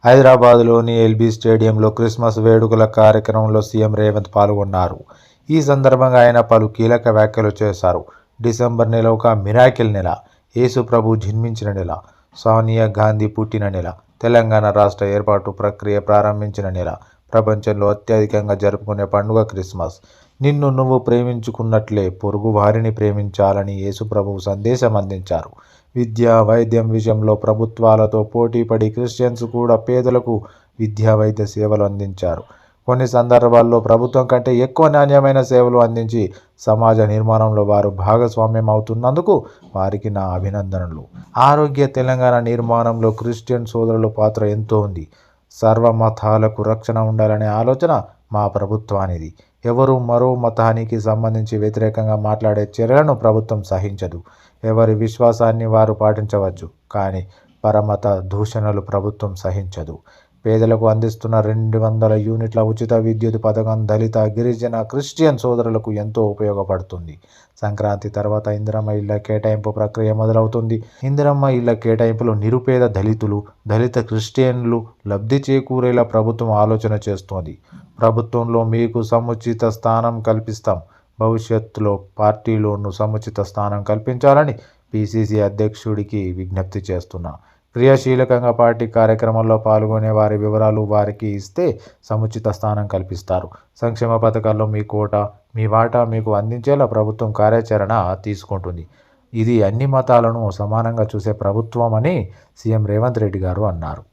హైదరాబాద్లోని ఎల్బీ స్టేడియంలో క్రిస్మస్ వేడుకల కార్యక్రమంలో సీఎం రేవంత్ పాల్గొన్నారు. ఈ సందర్భంగా ఆయన పలు కీలక వ్యాఖ్యలు చేశారు. డిసెంబర్ నెల ఒక మిరాకిల్ నెల, యేసు ప్రభు జన్మించిన నెల, సోనియా గాంధీ పుట్టిన నెల, తెలంగాణ రాష్ట్ర ఏర్పాటు ప్రక్రియ ప్రారంభించిన నెల, ప్రపంచంలో అత్యధికంగా జరుపుకునే పండుగ క్రిస్మస్, నిన్ను నువ్వు ప్రేమించుకున్నట్లే పొరుగు వారిని ప్రేమించాలని యేసు ప్రభువు సందేశం అందించారు. విద్య, వైద్యం విషయంలో ప్రభుత్వాలతో పోటీపడి క్రిస్టియన్స్ కూడా పేదలకు విద్యా వైద్య సేవలు అందించారు. కొన్ని సందర్భాల్లో ప్రభుత్వం కంటే ఎక్కువ నాణ్యమైన సేవలు అందించి సమాజ నిర్మాణంలో వారు భాగస్వామ్యం అవుతున్నందుకు వారికి నా అభినందనలు. ఆరోగ్య తెలంగాణ నిర్మాణంలో క్రిస్టియన్ సోదరుల పాత్ర ఎంతో ఉంది. సర్వమతాలకు రక్షణ ఉండాలనే ఆలోచన మా ప్రభుత్వానిది. ఎవరు మరో మతానికి సంబంధించి వ్యతిరేకంగా మాట్లాడే చర్యలను ప్రభుత్వం సహించదు. ఎవరి విశ్వాసాన్ని వారు పాటించవచ్చు, కానీ పరమత దూషణలు ప్రభుత్వం సహించదు. పేదలకు అందిస్తున్న 200 యూనిట్ల ఉచిత విద్యుత్ పథకం దళిత, గిరిజన, క్రిస్టియన్ సోదరులకు ఎంతో ఉపయోగపడుతుంది. సంక్రాంతి తర్వాత ఇందిరమ్మ ఇళ్ల కేటాయింపు ప్రక్రియ మొదలవుతుంది. ఇందిరమ్మ ఇళ్ల కేటాయింపులో నిరుపేద దళితులు, దళిత క్రిస్టియన్లు లబ్ధి చేకూరేలా ప్రభుత్వం ఆలోచన చేస్తోంది. ప్రభుత్వంలో మీకు సముచిత స్థానం కల్పిస్తాం. భవిష్యత్తులో పార్టీలోనూ సముచిత స్థానం కల్పించాలని పిసిసి అధ్యక్షుడికి విజ్ఞప్తి చేస్తున్నా. క్రియాశీలకంగా పార్టీ కార్యక్రమాల్లో పాల్గొనే వారి వివరాలు వారికి ఇస్తే సముచిత స్థానం కల్పిస్తారు. సంక్షేమ పథకాల్లో మీ కోటా, మీ వాటా మీకు అందించేలా ప్రభుత్వం కార్యాచరణ తీసుకుంటుంది. ఇది అన్ని మతాలను సమానంగా చూసే ప్రభుత్వం అని సీఎం రేవంత్ రెడ్డి గారు అన్నారు.